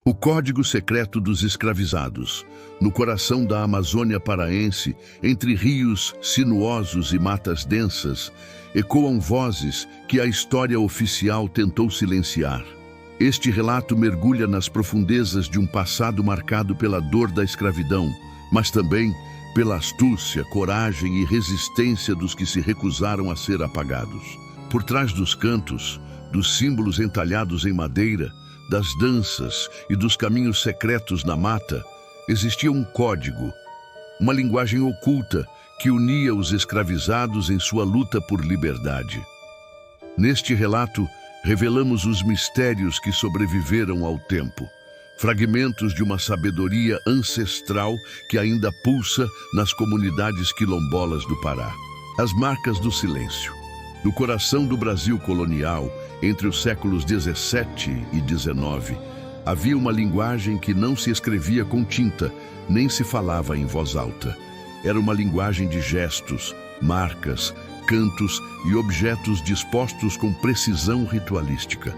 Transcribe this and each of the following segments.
O Código Secreto dos Escravizados, no coração da Amazônia paraense, entre rios sinuosos e matas densas, ecoam vozes que a história oficial tentou silenciar. Este relato mergulha nas profundezas de um passado marcado pela dor da escravidão, mas também pela astúcia, coragem e resistência dos que se recusaram a ser apagados. Por trás dos cantos, dos símbolos entalhados em madeira, das danças e dos caminhos secretos na mata, existia um código, uma linguagem oculta que unia os escravizados em sua luta por liberdade. Neste relato, revelamos os mistérios que sobreviveram ao tempo, fragmentos de uma sabedoria ancestral que ainda pulsa nas comunidades quilombolas do Pará. As marcas do silêncio. No coração do Brasil colonial, entre os séculos 17 e 19, havia uma linguagem que não se escrevia com tinta, nem se falava em voz alta. Era uma linguagem de gestos, marcas, cantos e objetos dispostos com precisão ritualística.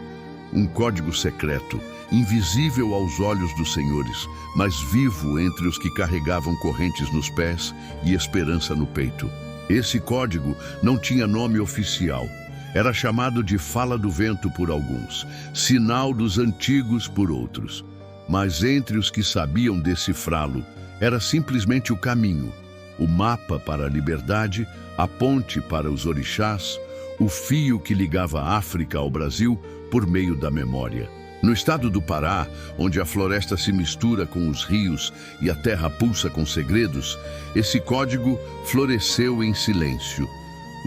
Um código secreto, invisível aos olhos dos senhores, mas vivo entre os que carregavam correntes nos pés e esperança no peito. Esse código não tinha nome oficial. Era chamado de Fala do Vento por alguns, Sinal dos Antigos por outros. Mas entre os que sabiam decifrá-lo, era simplesmente o caminho, o mapa para a liberdade, a ponte para os orixás, o fio que ligava a África ao Brasil por meio da memória. No estado do Pará, onde a floresta se mistura com os rios e a terra pulsa com segredos, esse código floresceu em silêncio.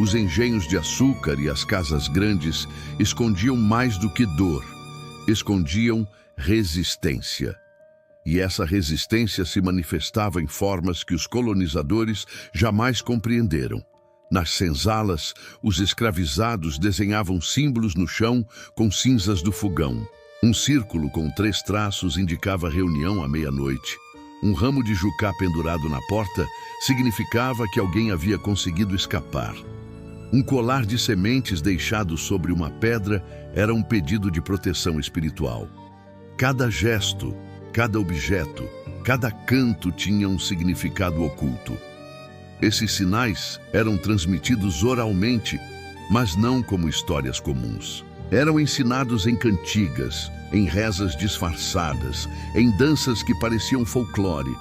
Os engenhos de açúcar e as casas grandes escondiam mais do que dor, escondiam resistência. E essa resistência se manifestava em formas que os colonizadores jamais compreenderam. Nas senzalas, os escravizados desenhavam símbolos no chão com cinzas do fogão. Um círculo com 3 traços indicava reunião à meia-noite. Um ramo de jucá pendurado na porta significava que alguém havia conseguido escapar. Um colar de sementes deixado sobre uma pedra era um pedido de proteção espiritual. Cada gesto, cada objeto, cada canto tinha um significado oculto. Esses sinais eram transmitidos oralmente, mas não como histórias comuns. Eram ensinados em cantigas, em rezas disfarçadas, em danças que pareciam folclore,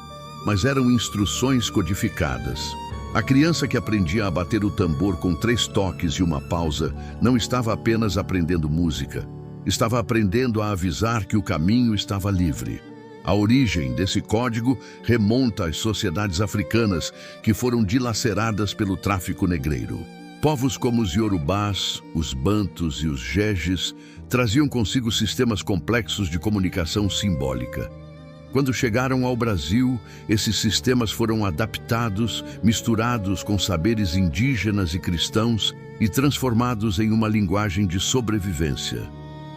mas eram instruções codificadas. A criança que aprendia a bater o tambor com 3 toques e uma pausa não estava apenas aprendendo música, estava aprendendo a avisar que o caminho estava livre. A origem desse código remonta às sociedades africanas que foram dilaceradas pelo tráfico negreiro. Povos como os Iorubás, os Bantus e os Jejes traziam consigo sistemas complexos de comunicação simbólica. Quando chegaram ao Brasil, esses sistemas foram adaptados, misturados com saberes indígenas e cristãos e transformados em uma linguagem de sobrevivência.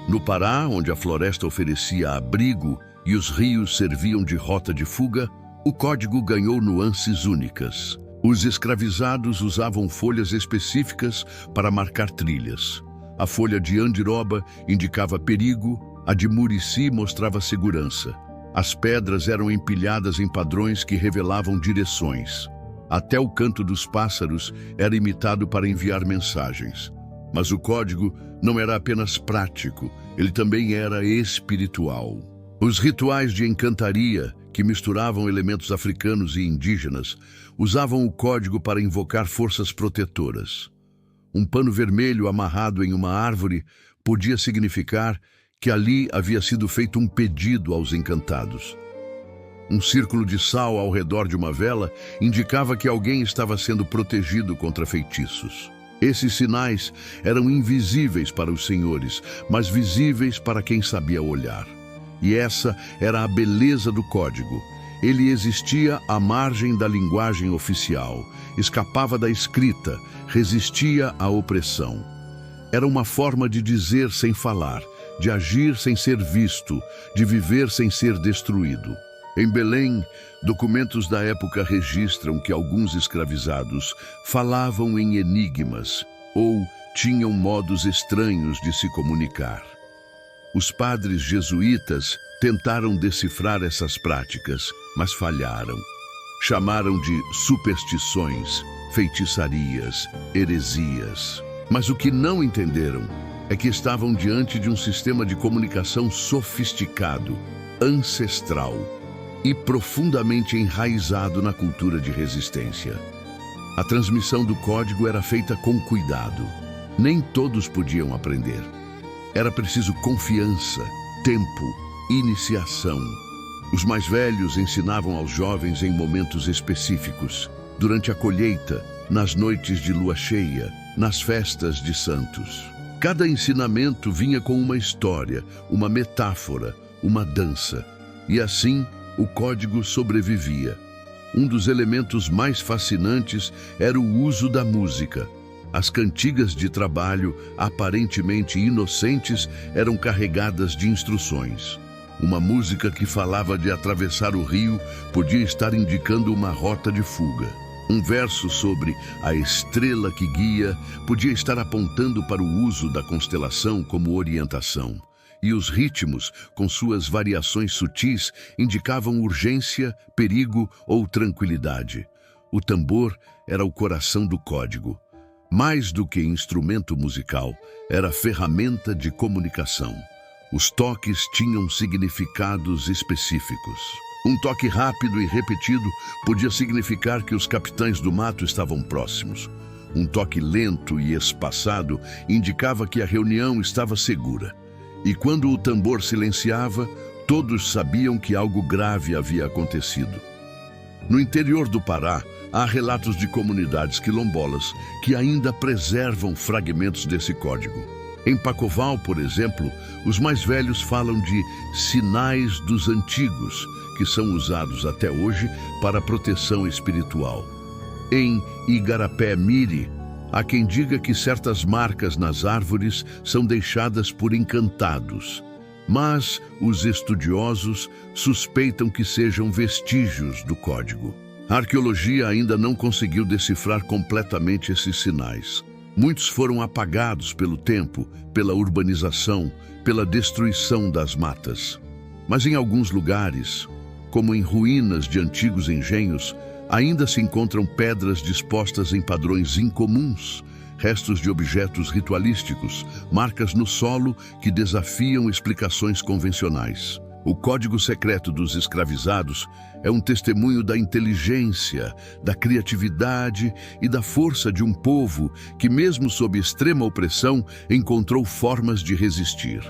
No Pará, onde a floresta oferecia abrigo e os rios serviam de rota de fuga, o código ganhou nuances únicas. Os escravizados usavam folhas específicas para marcar trilhas. A folha de andiroba indicava perigo, a de murici mostrava segurança. As pedras eram empilhadas em padrões que revelavam direções. Até o canto dos pássaros era imitado para enviar mensagens. Mas o código não era apenas prático, ele também era espiritual. Os rituais de encantaria, que misturavam elementos africanos e indígenas, usavam o código para invocar forças protetoras. Um pano vermelho amarrado em uma árvore podia significar que ali havia sido feito um pedido aos encantados. Um círculo de sal ao redor de uma vela indicava que alguém estava sendo protegido contra feitiços. Esses sinais eram invisíveis para os senhores, mas visíveis para quem sabia olhar. E essa era a beleza do código. Ele existia à margem da linguagem oficial, escapava da escrita, resistia à opressão. Era uma forma de dizer sem falar, de agir sem ser visto, de viver sem ser destruído. Em Belém, documentos da época registram que alguns escravizados falavam em enigmas ou tinham modos estranhos de se comunicar. Os padres jesuítas tentaram decifrar essas práticas, mas falharam. Chamaram de superstições, feitiçarias, heresias. Mas o que não entenderam é que estavam diante de um sistema de comunicação sofisticado, ancestral e profundamente enraizado na cultura de resistência. A transmissão do código era feita com cuidado. Nem todos podiam aprender. Era preciso confiança, tempo, iniciação. Os mais velhos ensinavam aos jovens em momentos específicos, durante a colheita, nas noites de lua cheia, nas festas de santos. Cada ensinamento vinha com uma história, uma metáfora, uma dança. E assim, o código sobrevivia. Um dos elementos mais fascinantes era o uso da música. As cantigas de trabalho, aparentemente inocentes, eram carregadas de instruções. Uma música que falava de atravessar o rio podia estar indicando uma rota de fuga. Um verso sobre a estrela que guia podia estar apontando para o uso da constelação como orientação. E os ritmos, com suas variações sutis, indicavam urgência, perigo ou tranquilidade. O tambor era o coração do código. Mais do que instrumento musical, era ferramenta de comunicação. Os toques tinham significados específicos. Um toque rápido e repetido podia significar que os capitães do mato estavam próximos. Um toque lento e espaçado indicava que a reunião estava segura. E quando o tambor silenciava, todos sabiam que algo grave havia acontecido. No interior do Pará, há relatos de comunidades quilombolas que ainda preservam fragmentos desse código. Em Pacoval, por exemplo, os mais velhos falam de sinais dos antigos, que são usados até hoje para proteção espiritual. Em Igarapé-Miri, há quem diga que certas marcas nas árvores são deixadas por encantados, mas os estudiosos suspeitam que sejam vestígios do código. A arqueologia ainda não conseguiu decifrar completamente esses sinais. Muitos foram apagados pelo tempo, pela urbanização, pela destruição das matas. Mas em alguns lugares, como em ruínas de antigos engenhos, ainda se encontram pedras dispostas em padrões incomuns, restos de objetos ritualísticos, marcas no solo que desafiam explicações convencionais. O código secreto dos escravizados é um testemunho da inteligência, da criatividade e da força de um povo que, mesmo sob extrema opressão, encontrou formas de resistir.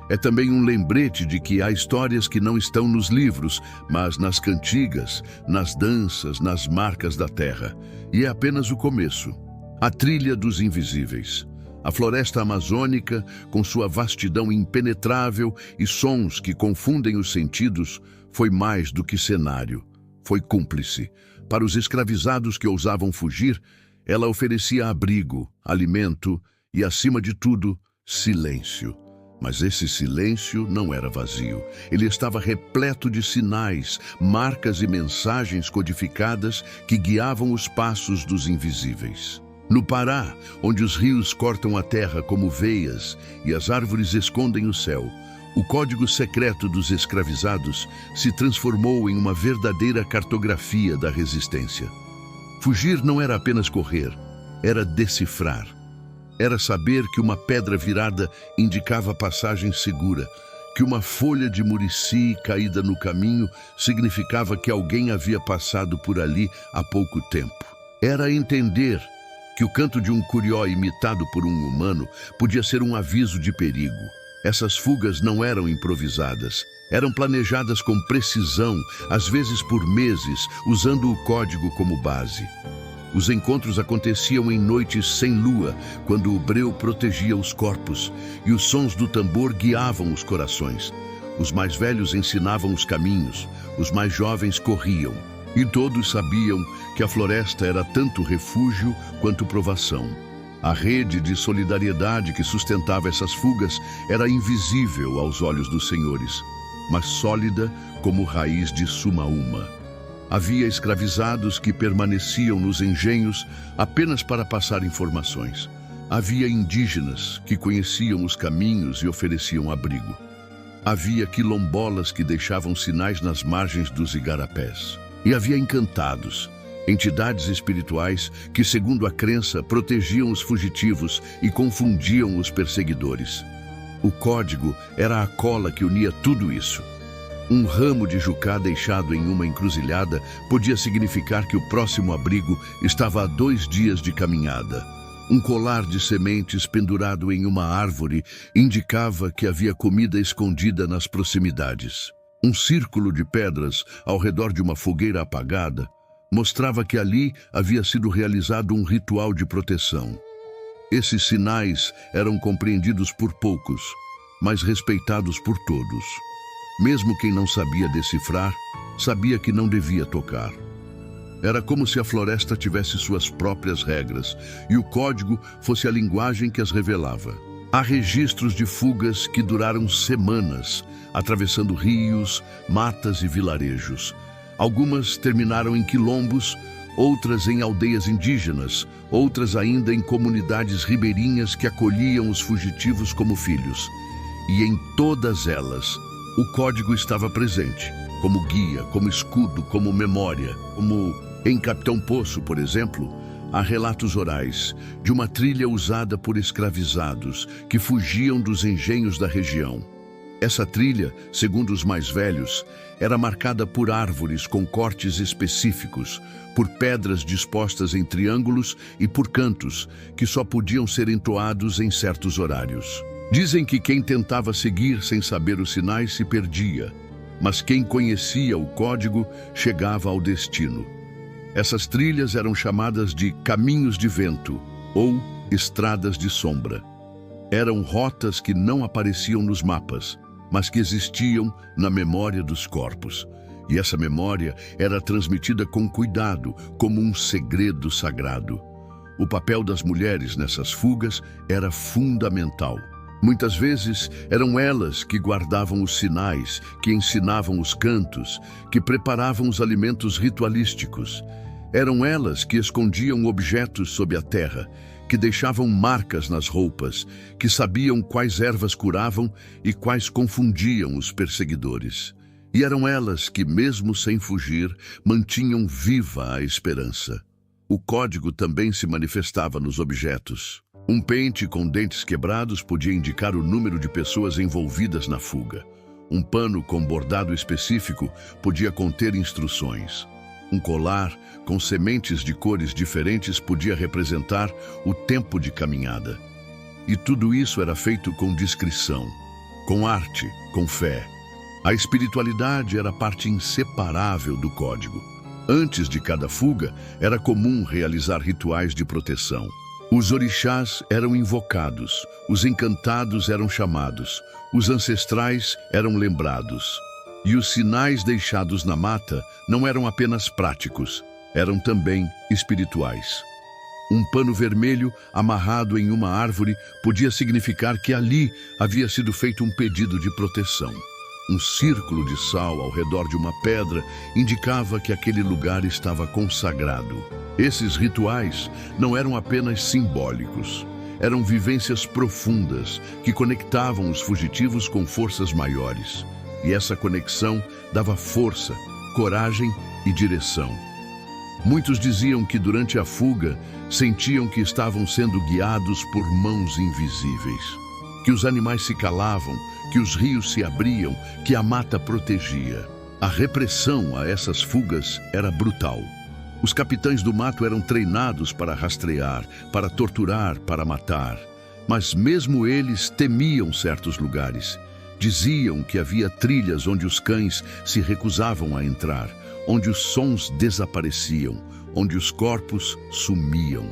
É também um lembrete de que há histórias que não estão nos livros, mas nas cantigas, nas danças, nas marcas da terra. E é apenas o começo. A trilha dos invisíveis. A floresta amazônica, com sua vastidão impenetrável e sons que confundem os sentidos, foi mais do que cenário. Foi cúmplice. Para os escravizados que ousavam fugir, ela oferecia abrigo, alimento e, acima de tudo, silêncio. Mas esse silêncio não era vazio. Ele estava repleto de sinais, marcas e mensagens codificadas que guiavam os passos dos invisíveis. No Pará, onde os rios cortam a terra como veias e as árvores escondem o céu, o código secreto dos escravizados se transformou em uma verdadeira cartografia da resistência. Fugir não era apenas correr, era decifrar. Era saber que uma pedra virada indicava passagem segura, que uma folha de murici caída no caminho significava que alguém havia passado por ali há pouco tempo. Era entender que o canto de um curió imitado por um humano podia ser um aviso de perigo. Essas fugas não eram improvisadas, eram planejadas com precisão, às vezes por meses, usando o código como base. Os encontros aconteciam em noites sem lua, quando o breu protegia os corpos e os sons do tambor guiavam os corações. Os mais velhos ensinavam os caminhos, os mais jovens corriam. E todos sabiam que a floresta era tanto refúgio quanto provação. A rede de solidariedade que sustentava essas fugas era invisível aos olhos dos senhores, mas sólida como raiz de Sumaúma. Havia escravizados que permaneciam nos engenhos apenas para passar informações. Havia indígenas que conheciam os caminhos e ofereciam abrigo. Havia quilombolas que deixavam sinais nas margens dos igarapés. E havia encantados, entidades espirituais que, segundo a crença, protegiam os fugitivos e confundiam os perseguidores. O código era a cola que unia tudo isso. Um ramo de jucá deixado em uma encruzilhada podia significar que o próximo abrigo estava a 2 dias de caminhada. Um colar de sementes pendurado em uma árvore indicava que havia comida escondida nas proximidades. Um círculo de pedras ao redor de uma fogueira apagada mostrava que ali havia sido realizado um ritual de proteção. Esses sinais eram compreendidos por poucos, mas respeitados por todos. Mesmo quem não sabia decifrar, sabia que não devia tocar. Era como se a floresta tivesse suas próprias regras e o código fosse a linguagem que as revelava. Há registros de fugas que duraram semanas, atravessando rios, matas e vilarejos. Algumas terminaram em quilombos, outras em aldeias indígenas, outras ainda em comunidades ribeirinhas que acolhiam os fugitivos como filhos. E em todas elas, o código estava presente, como guia, como escudo, como memória. Como em Capitão Poço, por exemplo, há relatos orais de uma trilha usada por escravizados que fugiam dos engenhos da região. Essa trilha, segundo os mais velhos, era marcada por árvores com cortes específicos, por pedras dispostas em triângulos e por cantos que só podiam ser entoados em certos horários. Dizem que quem tentava seguir sem saber os sinais se perdia, mas quem conhecia o código chegava ao destino. Essas trilhas eram chamadas de caminhos de vento ou estradas de sombra. Eram rotas que não apareciam nos mapas, mas que existiam na memória dos corpos. E essa memória era transmitida com cuidado, como um segredo sagrado. O papel das mulheres nessas fugas era fundamental. Muitas vezes eram elas que guardavam os sinais, que ensinavam os cantos, que preparavam os alimentos ritualísticos. Eram elas que escondiam objetos sob a terra, que deixavam marcas nas roupas, que sabiam quais ervas curavam e quais confundiam os perseguidores. E eram elas que, mesmo sem fugir, mantinham viva a esperança. O código também se manifestava nos objetos. Um pente com dentes quebrados podia indicar o número de pessoas envolvidas na fuga. Um pano com bordado específico podia conter instruções. Um colar com sementes de cores diferentes podia representar o tempo de caminhada. E tudo isso era feito com discrição, com arte, com fé. A espiritualidade era parte inseparável do código. Antes de cada fuga, era comum realizar rituais de proteção. Os orixás eram invocados, os encantados eram chamados, os ancestrais eram lembrados. E os sinais deixados na mata não eram apenas práticos, eram também espirituais. Um pano vermelho amarrado em uma árvore podia significar que ali havia sido feito um pedido de proteção. Um círculo de sal ao redor de uma pedra indicava que aquele lugar estava consagrado. Esses rituais não eram apenas simbólicos, eram vivências profundas que conectavam os fugitivos com forças maiores. E essa conexão dava força, coragem e direção. Muitos diziam que durante a fuga sentiam que estavam sendo guiados por mãos invisíveis, que os animais se calavam, que os rios se abriam, que a mata protegia. A repressão a essas fugas era brutal. Os capitães do mato eram treinados para rastrear, para torturar, para matar. Mas mesmo eles temiam certos lugares. Diziam que havia trilhas onde os cães se recusavam a entrar, onde os sons desapareciam, onde os corpos sumiam.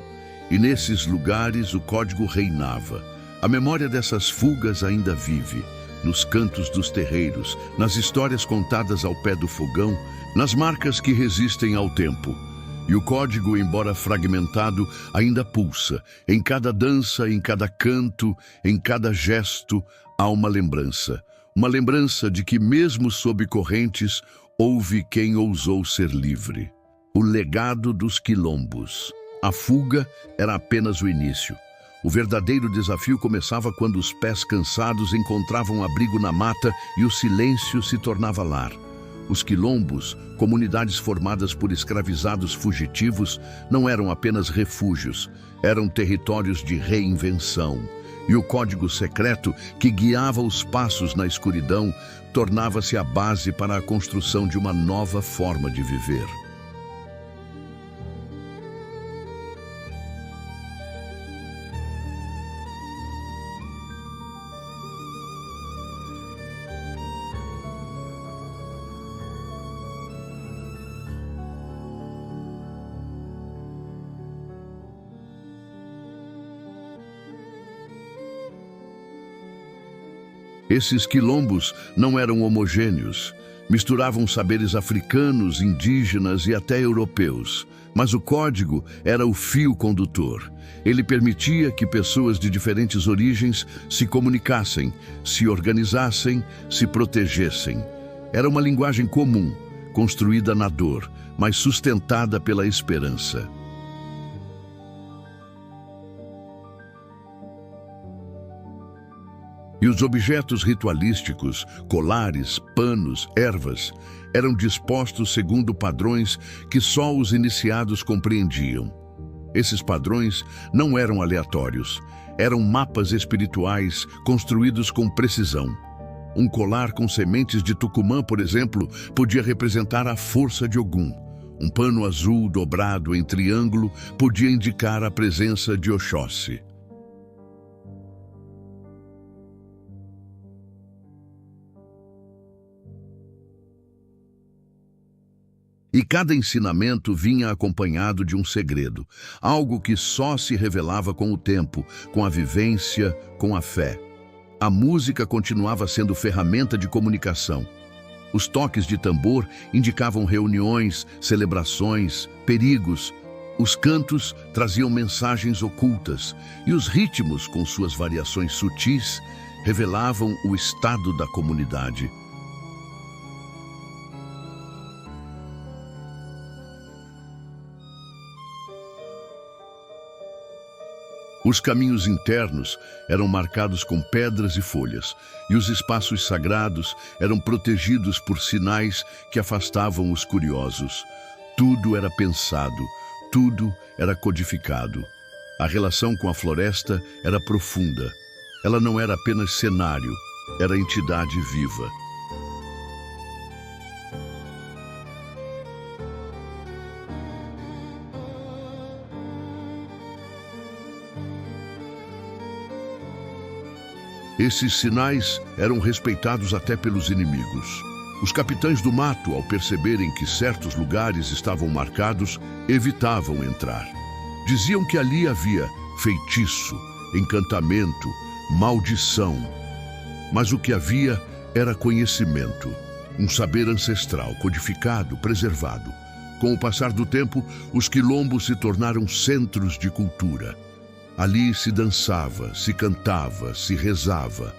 E nesses lugares o código reinava. A memória dessas fugas ainda vive, nos cantos dos terreiros, nas histórias contadas ao pé do fogão, nas marcas que resistem ao tempo. E o código, embora fragmentado, ainda pulsa. Em cada dança, em cada canto, em cada gesto, há uma lembrança. Uma lembrança de que, mesmo sob correntes, houve quem ousou ser livre. O legado dos quilombos. A fuga era apenas o início. O verdadeiro desafio começava quando os pés cansados encontravam abrigo na mata e o silêncio se tornava lar. Os quilombos, comunidades formadas por escravizados fugitivos, não eram apenas refúgios, eram territórios de reinvenção. E o código secreto, que guiava os passos na escuridão, tornava-se a base para a construção de uma nova forma de viver. Esses quilombos não eram homogêneos, misturavam saberes africanos, indígenas e até europeus. Mas o código era o fio condutor. Ele permitia que pessoas de diferentes origens se comunicassem, se organizassem, se protegessem. Era uma linguagem comum, construída na dor, mas sustentada pela esperança. E os objetos ritualísticos, colares, panos, ervas, eram dispostos segundo padrões que só os iniciados compreendiam. Esses padrões não eram aleatórios, eram mapas espirituais construídos com precisão. Um colar com sementes de tucumã, por exemplo, podia representar a força de Ogum. Um pano azul dobrado em triângulo podia indicar a presença de Oxóssi. E cada ensinamento vinha acompanhado de um segredo, algo que só se revelava com o tempo, com a vivência, com a fé. A música continuava sendo ferramenta de comunicação. Os toques de tambor indicavam reuniões, celebrações, perigos. Os cantos traziam mensagens ocultas, e os ritmos, com suas variações sutis, revelavam o estado da comunidade. Os caminhos internos eram marcados com pedras e folhas, e os espaços sagrados eram protegidos por sinais que afastavam os curiosos. Tudo era pensado, tudo era codificado. A relação com a floresta era profunda. Ela não era apenas cenário, era entidade viva. Esses sinais eram respeitados até pelos inimigos. Os capitães do mato, ao perceberem que certos lugares estavam marcados, evitavam entrar. Diziam que ali havia feitiço, encantamento, maldição. Mas o que havia era conhecimento, um saber ancestral, codificado, preservado. Com o passar do tempo, os quilombos se tornaram centros de cultura. Ali se dançava, se cantava, se rezava.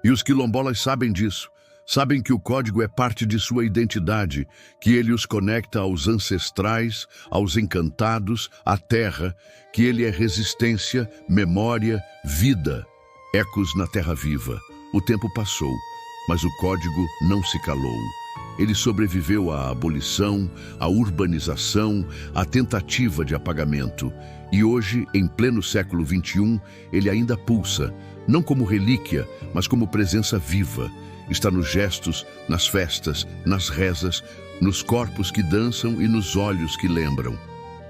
E os quilombolas sabem disso. Sabem que o código é parte de sua identidade, que ele os conecta aos ancestrais, aos encantados, à terra, que ele é resistência, memória, vida. Ecos na terra viva. O tempo passou, mas o código não se calou. Ele sobreviveu à abolição, à urbanização, à tentativa de apagamento. E hoje, em pleno século XXI, ele ainda pulsa, não como relíquia, mas como presença viva. Está nos gestos, nas festas, nas rezas, nos corpos que dançam e nos olhos que lembram.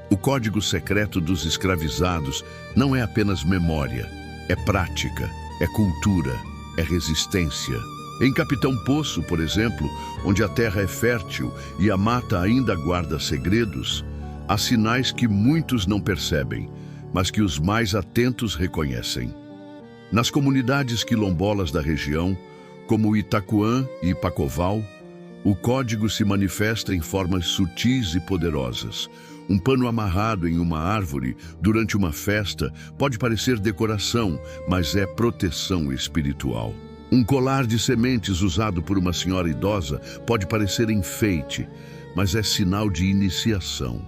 O código secreto dos escravizados não é apenas memória, é prática, é cultura, é resistência. Em Capitão Poço, por exemplo, onde a terra é fértil e a mata ainda guarda segredos, há sinais que muitos não percebem, mas que os mais atentos reconhecem. Nas comunidades quilombolas da região, como Itacoan e Ipacoval, o código se manifesta em formas sutis e poderosas. Um pano amarrado em uma árvore durante uma festa pode parecer decoração, mas é proteção espiritual. Um colar de sementes usado por uma senhora idosa pode parecer enfeite, mas é sinal de iniciação.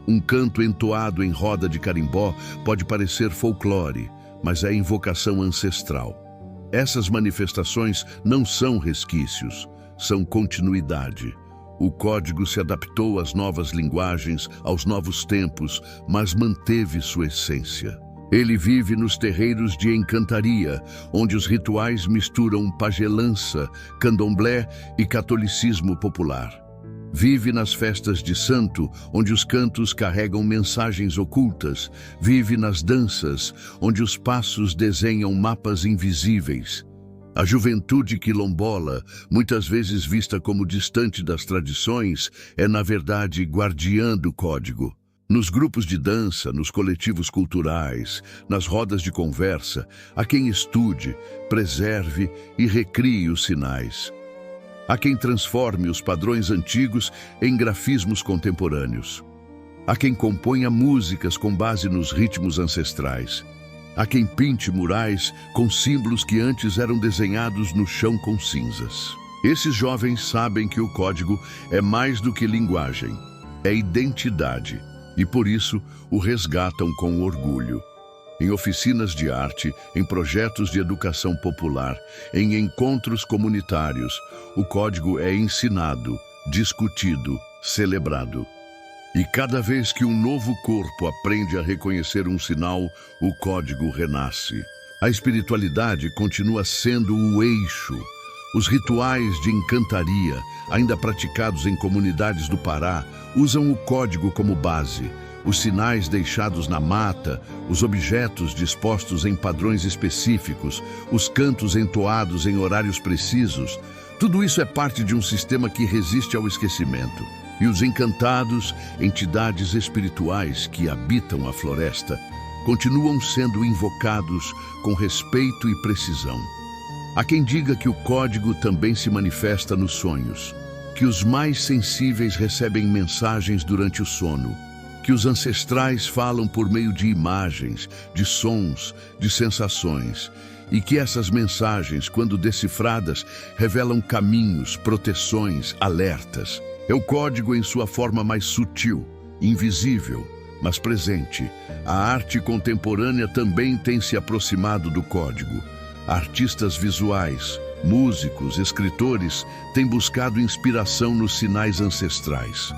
Um canto entoado em roda de carimbó pode parecer folclore, mas é invocação ancestral. Essas manifestações não são resquícios, são continuidade. O código se adaptou às novas linguagens, aos novos tempos, mas manteve sua essência. Ele vive nos terreiros de encantaria, onde os rituais misturam pagelança, candomblé e catolicismo popular. Vive nas festas de santo, onde os cantos carregam mensagens ocultas. Vive nas danças, onde os passos desenham mapas invisíveis. A juventude quilombola, muitas vezes vista como distante das tradições, é na verdade guardiã do código. Nos grupos de dança, nos coletivos culturais, nas rodas de conversa, há quem estude, preserve e recrie os sinais. Há quem transforme os padrões antigos em grafismos contemporâneos. Há quem componha músicas com base nos ritmos ancestrais. Há quem pinte murais com símbolos que antes eram desenhados no chão com cinzas. Esses jovens sabem que o código é mais do que linguagem, é identidade. E por isso o resgatam com orgulho. Em oficinas de arte, em projetos de educação popular, em encontros comunitários, o código é ensinado, discutido, celebrado. E cada vez que um novo corpo aprende a reconhecer um sinal, o código renasce. A espiritualidade continua sendo o eixo. Os rituais de encantaria, ainda praticados em comunidades do Pará, usam o código como base. Os sinais deixados na mata, os objetos dispostos em padrões específicos, os cantos entoados em horários precisos, tudo isso é parte de um sistema que resiste ao esquecimento. E os encantados, entidades espirituais que habitam a floresta, continuam sendo invocados com respeito e precisão. Há quem diga que o código também se manifesta nos sonhos, que os mais sensíveis recebem mensagens durante o sono, que os ancestrais falam por meio de imagens, de sons, de sensações, e que essas mensagens, quando decifradas, revelam caminhos, proteções, alertas. É o código em sua forma mais sutil, invisível, mas presente. A arte contemporânea também tem se aproximado do código. Artistas visuais, músicos, escritores têm buscado inspiração nos sinais ancestrais.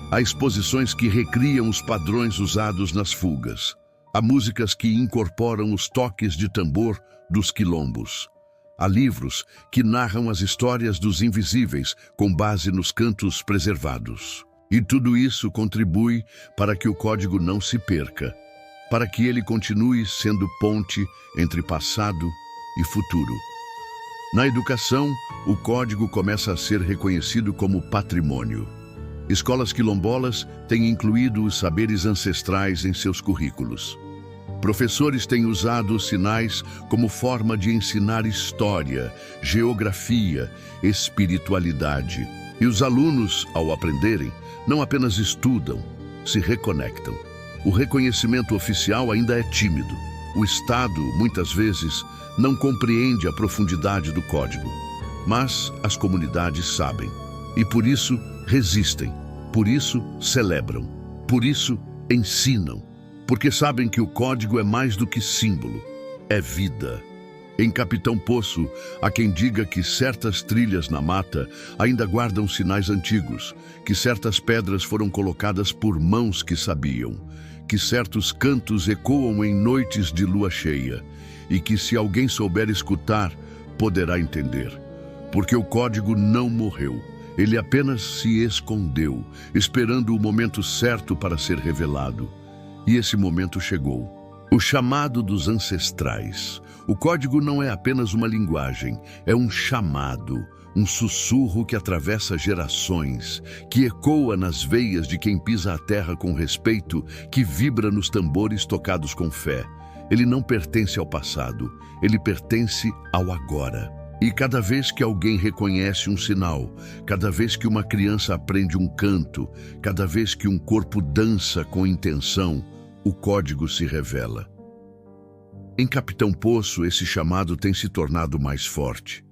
Há exposições que recriam os padrões usados nas fugas. Há músicas que incorporam os toques de tambor dos quilombos. Há livros que narram as histórias dos invisíveis com base nos cantos preservados. E tudo isso contribui para que o código não se perca, para que ele continue sendo ponte entre passado e futuro. Na educação, o código começa a ser reconhecido como patrimônio. Escolas quilombolas têm incluído os saberes ancestrais em seus currículos. Professores têm usado os sinais como forma de ensinar história, geografia, espiritualidade. E os alunos, ao aprenderem, não apenas estudam, se reconectam. O reconhecimento oficial ainda é tímido. O Estado, muitas vezes, não compreende a profundidade do código. Mas as comunidades sabem. E por isso resistem. Por isso celebram. Por isso ensinam. Porque sabem que o código é mais do que símbolo. É vida. Em Capitão Poço, há quem diga que certas trilhas na mata ainda guardam sinais antigos, que certas pedras foram colocadas por mãos que sabiam, que certos cantos ecoam em noites de lua cheia, e que se alguém souber escutar, poderá entender. Porque o código não morreu, ele apenas se escondeu, esperando o momento certo para ser revelado. E esse momento chegou. O chamado dos ancestrais. O código não é apenas uma linguagem, é um chamado, um sussurro que atravessa gerações, que ecoa nas veias de quem pisa a terra com respeito, que vibra nos tambores tocados com fé. Ele não pertence ao passado, ele pertence ao agora. E cada vez que alguém reconhece um sinal, cada vez que uma criança aprende um canto, cada vez que um corpo dança com intenção, o código se revela. Em Capitão Poço, esse chamado tem se tornado mais forte.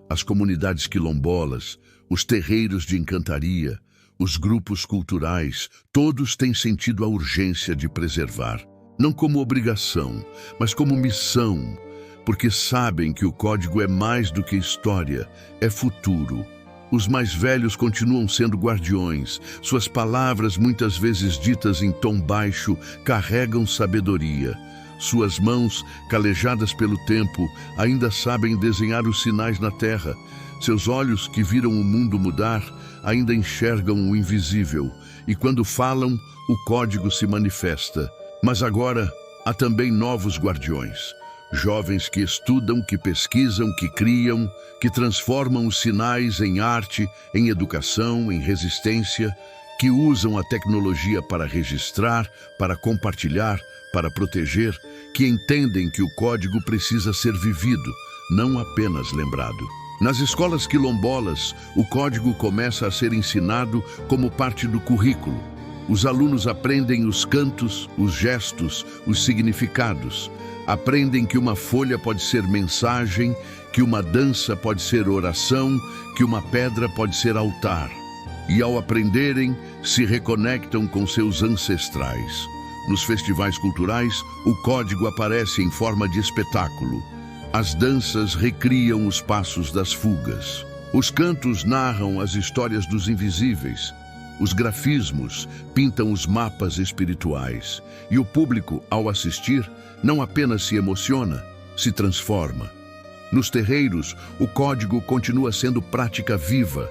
As comunidades quilombolas, os terreiros de encantaria, os grupos culturais, todos têm sentido a urgência de preservar, não como obrigação, mas como missão, porque sabem que o código é mais do que história, é futuro. Os mais velhos continuam sendo guardiões, suas palavras, muitas vezes ditas em tom baixo, carregam sabedoria. Suas mãos, calejadas pelo tempo, ainda sabem desenhar os sinais na terra. Seus olhos, que viram o mundo mudar, ainda enxergam o invisível. E quando falam, o código se manifesta. Mas agora, há também novos guardiões. Jovens que estudam, que pesquisam, que criam, que transformam os sinais em arte, em educação, em resistência, que usam a tecnologia para registrar, para compartilhar, para proteger, que entendem que o código precisa ser vivido, não apenas lembrado. Nas escolas quilombolas, o código começa a ser ensinado como parte do currículo. Os alunos aprendem os cantos, os gestos, os significados. Aprendem que uma folha pode ser mensagem, que uma dança pode ser oração, que uma pedra pode ser altar. E ao aprenderem, se reconectam com seus ancestrais. Nos festivais culturais, o código aparece em forma de espetáculo. As danças recriam os passos das fugas. Os cantos narram as histórias dos invisíveis. Os grafismos pintam os mapas espirituais. E o público, ao assistir, não apenas se emociona, se transforma. Nos terreiros, o código continua sendo prática viva.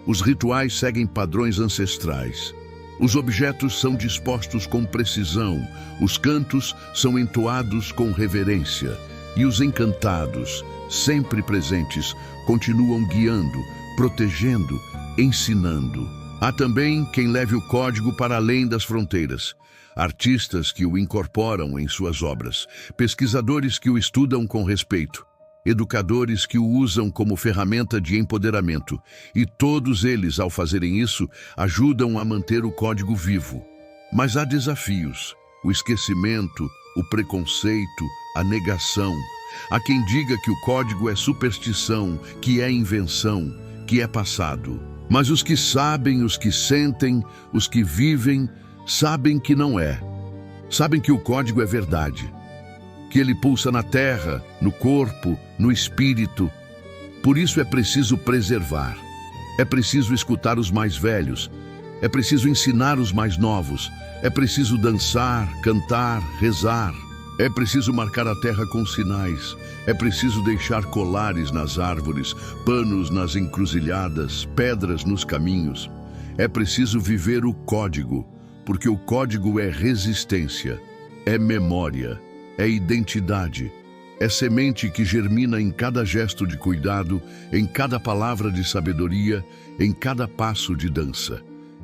Os rituais seguem padrões ancestrais. Os objetos são dispostos com precisão, os cantos são entoados com reverência, e os encantados, sempre presentes, continuam guiando, protegendo, ensinando. Há também quem leve o código para além das fronteiras. Artistas que o incorporam em suas obras, pesquisadores que o estudam com respeito, educadores que o usam como ferramenta de empoderamento, e todos eles, ao fazerem isso, ajudam a manter o código vivo. Mas há desafios: o esquecimento, o preconceito, a negação. Há quem diga que o código é superstição, que é invenção, que é passado. Mas os que sabem, os que sentem, os que vivem, sabem que não é. Sabem que o código é verdade, que ele pulsa na terra, no corpo, no espírito. Por isso é preciso preservar. É preciso escutar os mais velhos. É preciso ensinar os mais novos. É preciso dançar, cantar, rezar. É preciso marcar a terra com sinais. É preciso deixar colares nas árvores, panos nas encruzilhadas, pedras nos caminhos. É preciso viver o código, porque o código é resistência, é memória, é identidade, é semente que germina em cada gesto de cuidado, em cada palavra de sabedoria, em cada passo de dança.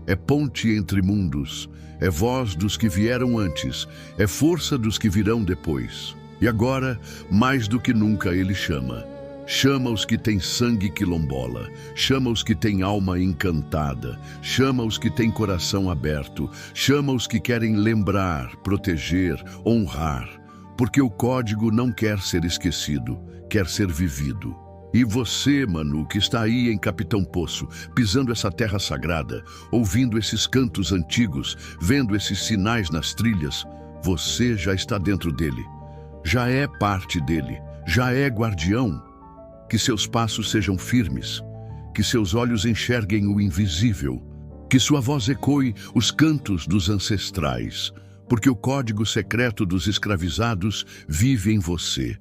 É ponte entre mundos, é voz dos que vieram antes, é força dos que virão depois. E agora, mais do que nunca, ele chama. Chama os que têm sangue quilombola, chama os que têm alma encantada, chama os que têm coração aberto, chama os que querem lembrar, proteger, honrar. Porque o código não quer ser esquecido, quer ser vivido. E você, Manu, que está aí em Capitão Poço, pisando essa terra sagrada, ouvindo esses cantos antigos, vendo esses sinais nas trilhas, você já está dentro dele. Já é parte dele, já é guardião. Que seus passos sejam firmes, que seus olhos enxerguem o invisível, que sua voz ecoe os cantos dos ancestrais, porque o código secreto dos escravizados vive em você.